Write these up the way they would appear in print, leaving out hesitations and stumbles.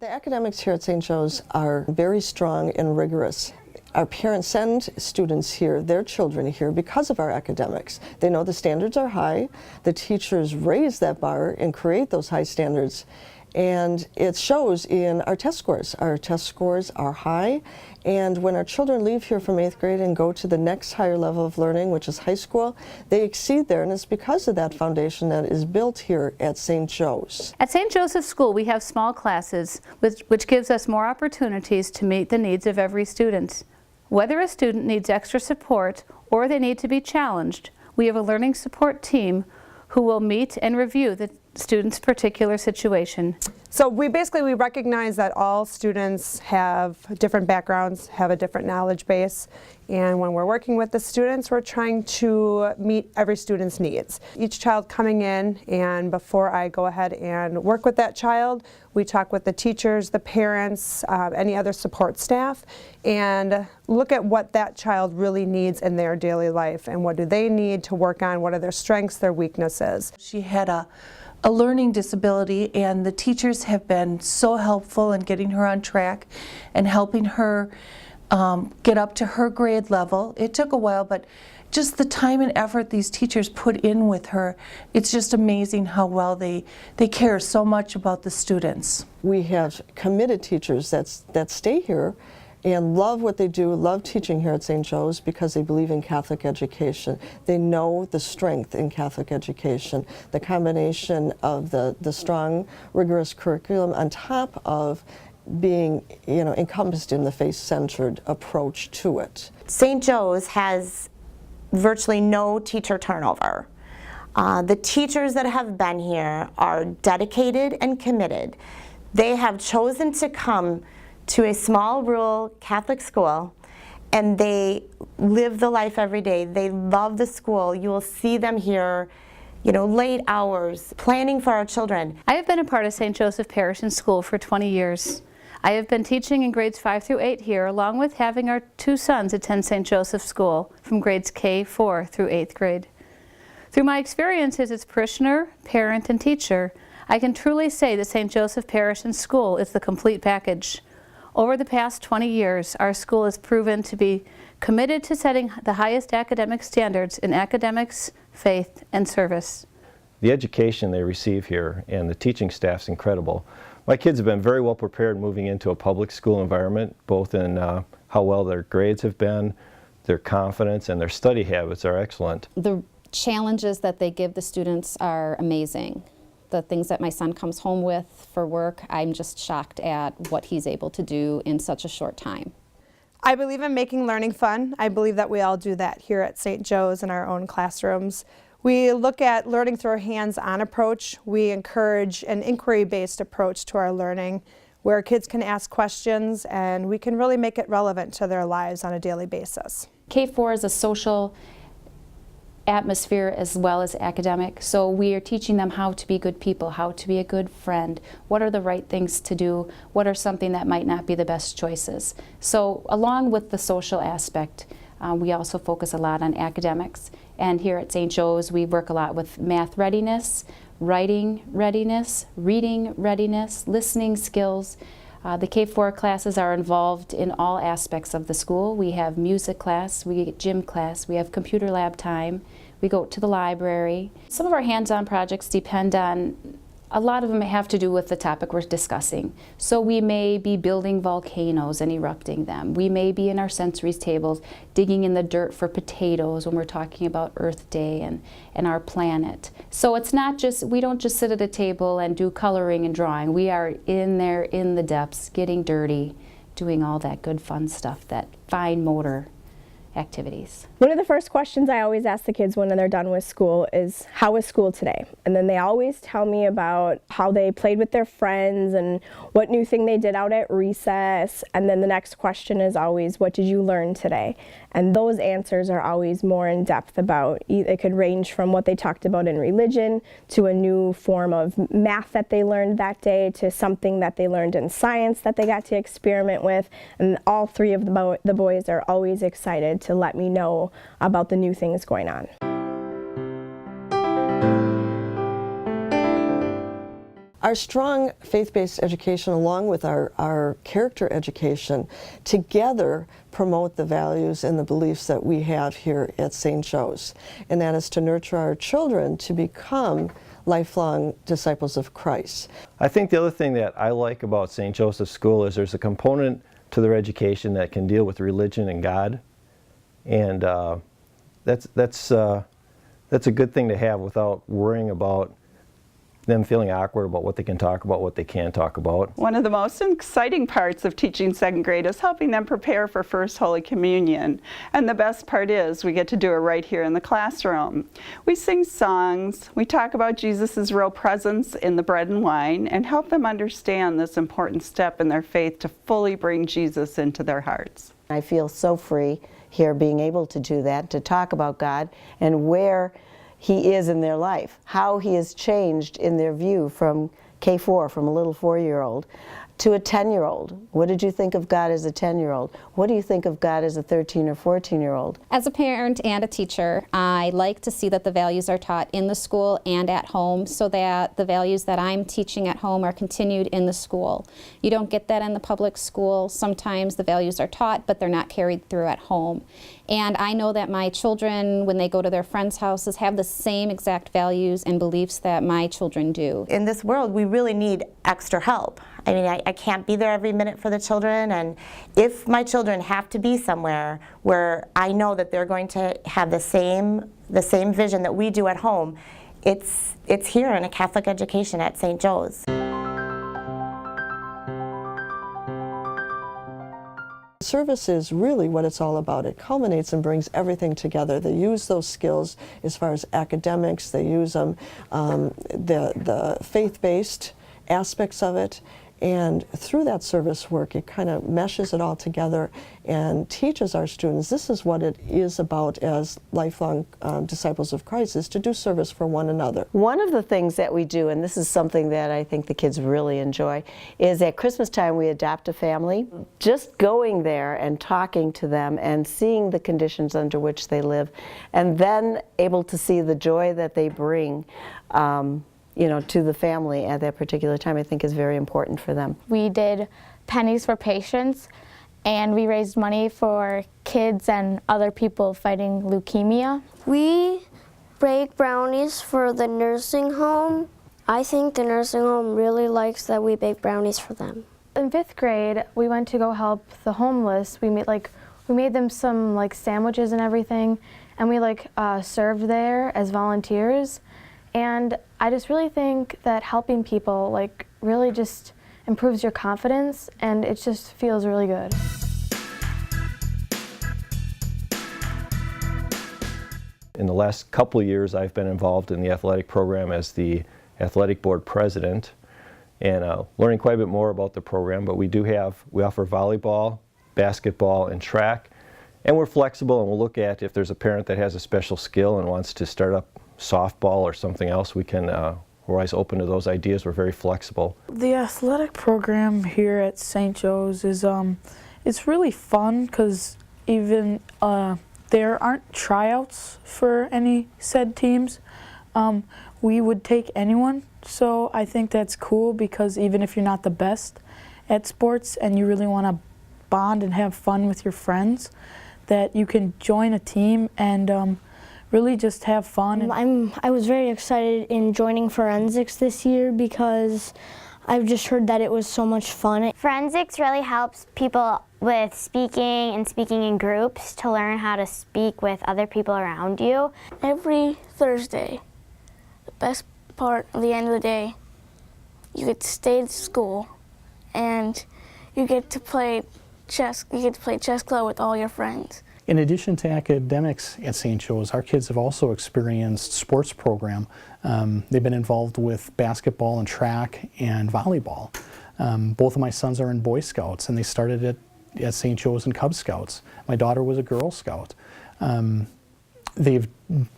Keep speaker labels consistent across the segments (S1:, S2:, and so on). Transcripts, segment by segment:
S1: The academics here at St. Joe's are very strong and rigorous. Our parents send students here, their children here, because of our academics. They know the standards are high, the teachers raise that bar and create those high standards, and it shows in our test scores. Our test scores are high, and when our children leave here from 8th grade and go to the next higher level of learning, which is high school, they exceed there, and it's because of that foundation that is built here at St. Joe's.
S2: At St. Joseph's School, we have small classes, which gives us more opportunities to meet the needs of every student. Whether a student needs extra support or they need to be challenged, we have a learning support team who will meet and review the student's particular situation.
S3: So we recognize that all students have different backgrounds, have a different knowledge base, and when we're working with the students, we're trying to meet every student's needs. Each child coming in, and before I go ahead and work with that child, we talk with the teachers, the parents, any other support staff, and look at what that child really needs in their daily life and what do they need to work on, what are their strengths, their weaknesses.
S4: She had a learning disability, and the teachers have been so helpful in getting her on track and helping her get up to her grade level. It took a while, but just the time and effort these teachers put in with her, it's just amazing how well they care so much about the students.
S1: We have committed teachers that stay here and love what they do, love teaching here at St. Joe's because they believe in Catholic education. They know the strength in Catholic education, the combination of the strong, rigorous curriculum on top of being, encompassed in the faith-centered approach to it.
S5: St. Joe's has virtually no teacher turnover. The teachers that have been here are dedicated and committed. They have chosen to come to a small rural Catholic school, and they live the life every day. They love the school. You will see them here, late hours, planning for our children.
S2: I have been a part of St. Joseph Parish and School for 20 years. I have been teaching in grades 5 through 8 here, along with having our 2 sons attend St. Joseph School from grades K-4 through 8th grade. Through my experiences as parishioner, parent, and teacher, I can truly say that St. Joseph Parish and School is the complete package. Over the past 20 years, our school has proven to be committed to setting the highest academic standards in academics, faith, and service.
S6: The education they receive here and the teaching staff's incredible. My kids have been very well prepared moving into a public school environment, both in how well their grades have been, their confidence, and their study habits are excellent.
S7: The challenges that they give the students are amazing. The things that my son comes home with for work, I'm just shocked at what he's able to do in such a short time.
S3: I believe in making learning fun. I believe that we all do that here at St. Joe's in our own classrooms. We look at learning through a hands-on approach. We encourage an inquiry-based approach to our learning where kids can ask questions and we can really make it relevant to their lives on a daily basis.
S7: K-4 is a social atmosphere as well as academic, so we are teaching them how to be good people, how to be a good friend, what are the right things to do, what are something that might not be the best choices. So along with the social aspect, we also focus a lot on academics, and here at St. Joe's we work a lot with math readiness, writing readiness, reading readiness, listening skills. The K-4 classes are involved in all aspects of the school. We have music class, we get gym class, we have computer lab time, we go to the library. Some of our hands-on projects depend on, a lot of them have to do with the topic we're discussing. So we may be building volcanoes and erupting them. We may be in our sensories tables digging in the dirt for potatoes when we're talking about Earth Day and our planet. So it's not just, we don't just sit at a table and do coloring and drawing. We are in there in the depths, getting dirty, doing all that good fun stuff, that fine motor activities.
S8: One of the first questions I always ask the kids when they're done with school is, how was school today? And then they always tell me about how they played with their friends and what new thing they did out at recess. And then the next question is always, what did you learn today? And those answers are always more in depth about, it could range from what they talked about in religion to a new form of math that they learned that day to something that they learned in science that they got to experiment with. And all three of the boys are always excited to let me know about the new things going on.
S1: Our strong faith-based education, along with our character education, together promote the values and the beliefs that we have here at St. Joe's. And that is to nurture our children to become lifelong disciples of Christ.
S6: I think the other thing that I like about St. Joseph's School is there's a component to their education that can deal with religion and God. And that's a good thing to have without worrying about them feeling awkward about what they can talk about, what they can't talk about.
S9: One of the most exciting parts of teaching second grade is helping them prepare for First Holy Communion. And the best part is we get to do it right here in the classroom. We sing songs, we talk about Jesus' real presence in the bread and wine, and help them understand this important step in their faith to fully bring Jesus into their hearts.
S10: I feel so free here being able to do that, to talk about God and where He is in their life, how He has changed in their view from K4, from a little 4-year-old, to a 10-year-old. What did you think of God as a 10-year-old? What do you think of God as a 13 or 14-year-old?
S11: As a parent and a teacher, I like to see that the values are taught in the school and at home so that the values that I'm teaching at home are continued in the school. You don't get that in the public school. Sometimes the values are taught, but they're not carried through at home. And I know that my children, when they go to their friends' houses, have the same exact values and beliefs that my children do.
S5: In this world, we really need extra help. I mean, I can't be there every minute for the children, and if my children have to be somewhere where I know that they're going to have the same vision that we do at home, it's here in a Catholic education at St. Joe's.
S1: Service is really what it's all about. It culminates and brings everything together. They use those skills as far as academics, they use them, the faith-based aspects of it, and through that service work it kind of meshes it all together and teaches our students this is what it is about as lifelong disciples of Christ, is to do service for one another.
S10: One of the things that we do, and this is something that I think the kids really enjoy, is at Christmas time we adopt a family. Just going there and talking to them and seeing the conditions under which they live, and then able to see the joy that they bring to the family at that particular time, I think is very important for them.
S12: We did Pennies for Patients, and we raised money for kids and other people fighting leukemia.
S13: We bake brownies for the nursing home. I think the nursing home really likes that we bake brownies for them.
S12: In 5th grade, we went to go help the homeless. We made them some sandwiches and everything, and we served there as volunteers. And I just really think that helping people really just improves your confidence, and it just feels really good.
S6: In the last couple of years I've been involved in the athletic program as the athletic board president, and learning quite a bit more about the program. But we offer volleyball, basketball, and track, and we're flexible, and we'll look at if there's a parent that has a special skill and wants to start up softball or something else. We're always open to those ideas. We're very flexible.
S14: The athletic program here at St. Joe's is it's really fun because even there aren't tryouts for any said teams. We would take anyone, so I think that's cool because even if you're not the best at sports and you really want to bond and have fun with your friends, that you can join a team and really just have fun.
S13: I was very excited in joining forensics this year because I've just heard that it was so much fun.
S15: Forensics really helps people with speaking and speaking in groups to learn how to speak with other people around you.
S13: Every Thursday, the best part of the end of the day, you get to stay at school and you get to play chess. You get to play chess club with all your friends.
S16: In addition to academics at St. Joe's, our kids have also experienced sports program. They've been involved with basketball and track and volleyball. Both of my sons are in Boy Scouts, and they started at St. Joe's and Cub Scouts. My daughter was a Girl Scout. They've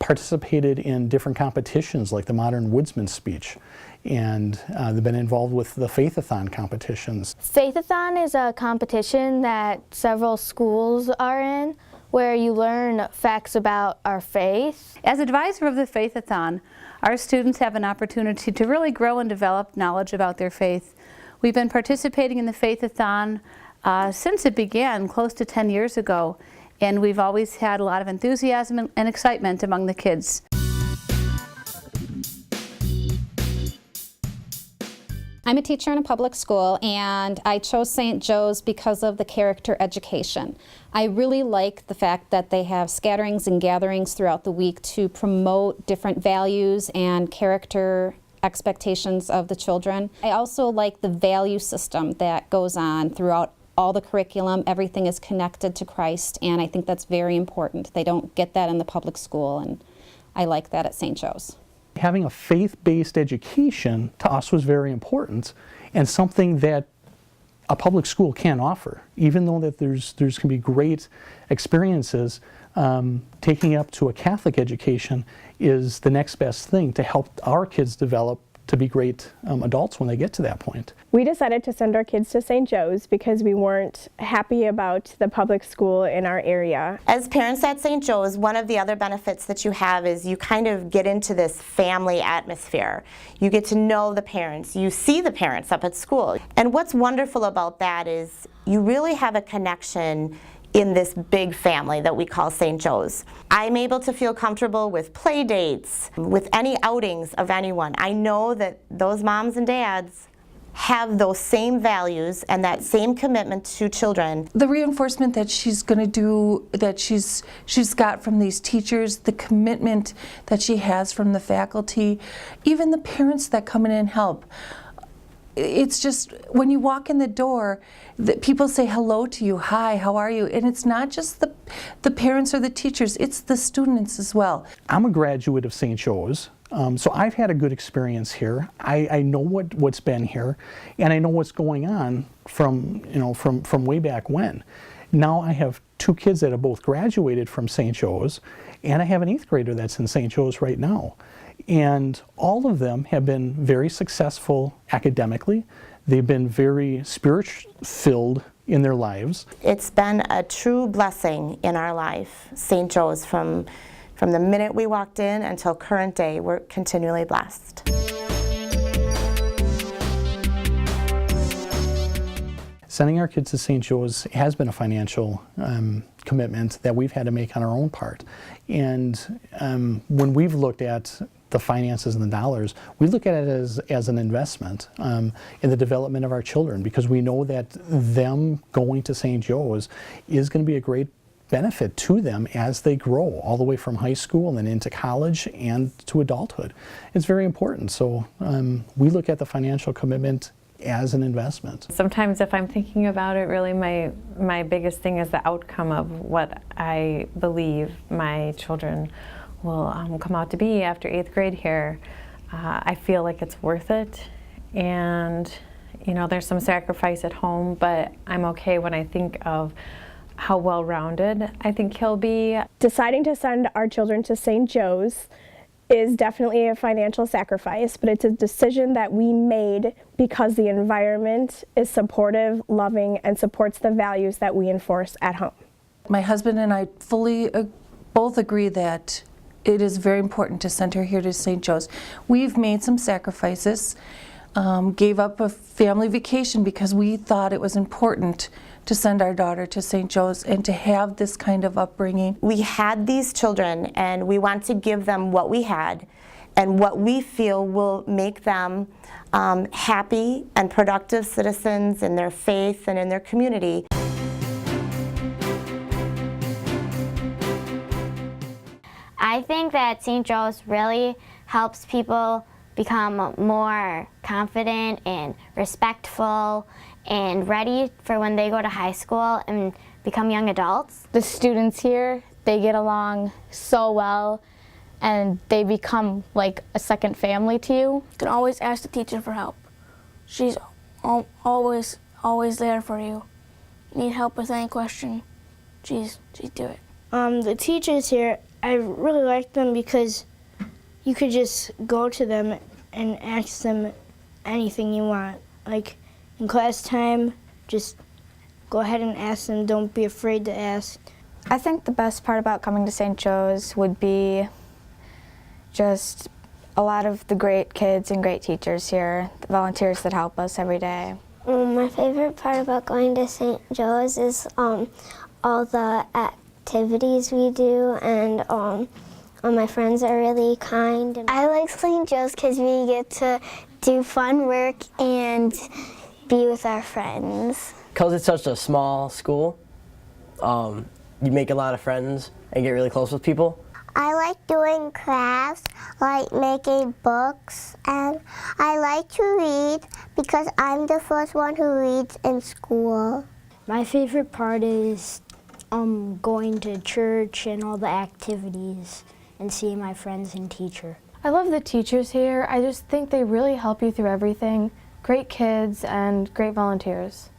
S16: participated in different competitions like the Modern Woodsman Speech, and they've been involved with the Faithathon competitions.
S12: Faithathon is a competition that several schools are in where you learn facts about our faith.
S2: As advisor of the Faithathon, our students have an opportunity to really grow and develop knowledge about their faith. We've been participating in the Faithathon since it began close to 10 years ago, and we've always had a lot of enthusiasm and excitement among the kids.
S11: I'm a teacher in a public school, and I chose St. Joe's because of the character education. I really like the fact that they have scatterings and gatherings throughout the week to promote different values and character expectations of the children. I also like the value system that goes on throughout all the curriculum. Everything is connected to Christ, and I think that's very important. They don't get that in the public school, and I like that at St. Joe's.
S16: Having a faith-based education to us was very important, and something that a public school can offer. Even though that there's can be great experiences, taking up to a Catholic education is the next best thing to help our kids develop to be great adults when they get to that point.
S8: We decided to send our kids to St. Joe's because we weren't happy about the public school in our area.
S5: As parents at St. Joe's, one of the other benefits that you have is you kind of get into this family atmosphere. You get to know the parents, you see the parents up at school. And what's wonderful about that is you really have a connection in this big family that we call St. Joe's. I'm able to feel comfortable with play dates, with any outings of anyone. I know that those moms and dads have those same values and that same commitment to children.
S4: The reinforcement that she's going to do, that she's got from these teachers, the commitment that she has from the faculty, even the parents that come in and help. It's just, when you walk in the door, people say hello to you, hi, how are you? And it's not just the parents or the teachers, it's the students as well.
S16: I'm a graduate of St. Joe's, so I've had a good experience here. I know what's been here, and I know what's going on from way back when. Now I have two kids that have both graduated from St. Joe's, and I have an 8th grader that's in St. Joe's right now. And all of them have been very successful academically. They've been very spirit-filled in their lives.
S5: It's been a true blessing in our life, St. Joe's, from the minute we walked in until current day. We're continually blessed.
S16: Sending our kids to St. Joe's has been a financial commitment that we've had to make on our own part. And when we've looked at the finances and the dollars, we look at it as an investment in the development of our children, because we know that them going to St. Joe's is going to be a great benefit to them as they grow, all the way from high school and then into college and to adulthood. It's very important. So we look at the financial commitment as an investment.
S17: Sometimes if I'm thinking about it, really my biggest thing is the outcome of what I believe my children will come out to be after 8th grade here. I feel like it's worth it, and there's some sacrifice at home, but I'm okay when I think of how well-rounded I think he'll be.
S8: Deciding to send our children to St. Joe's is definitely a financial sacrifice, but it's a decision that we made because the environment is supportive, loving, and supports the values that we enforce at home.
S4: My husband and I fully both agree that it is very important to send her here to St. Joe's. We've made some sacrifices, gave up a family vacation because we thought it was important to send our daughter to St. Joe's and to have this kind of upbringing.
S5: We had these children, and we want to give them what we had and what we feel will make them happy and productive citizens in their faith and in their community.
S15: I think that St. Joe's really helps people become more confident and respectful and ready for when they go to high school and become young adults.
S12: The students here, they get along so well and they become like a second family to you.
S13: You can always ask the teacher for help. She's always there for you. Need help with any question, she's do it. The teachers here, I really like them because you could just go to them and ask them anything you want. Like in class time, just go ahead and ask them. Don't be afraid to ask.
S12: I think the best part about coming to St. Joe's would be just a lot of the great kids and great teachers here, the volunteers that help us every day.
S13: My favorite part about going to St. Joe's is all the activities we do, and all my friends are really kind. I like St. Joe's because we get to do fun work and be with our friends.
S18: Because it's such a small school, you make a lot of friends and get really close with people.
S13: I like doing crafts, like making books, and I like to read because I'm the first one who reads in school. My favorite part is going to church and all the activities and seeing my friends and teacher.
S12: I love the teachers here. I just think they really help you through everything. Great kids and great volunteers.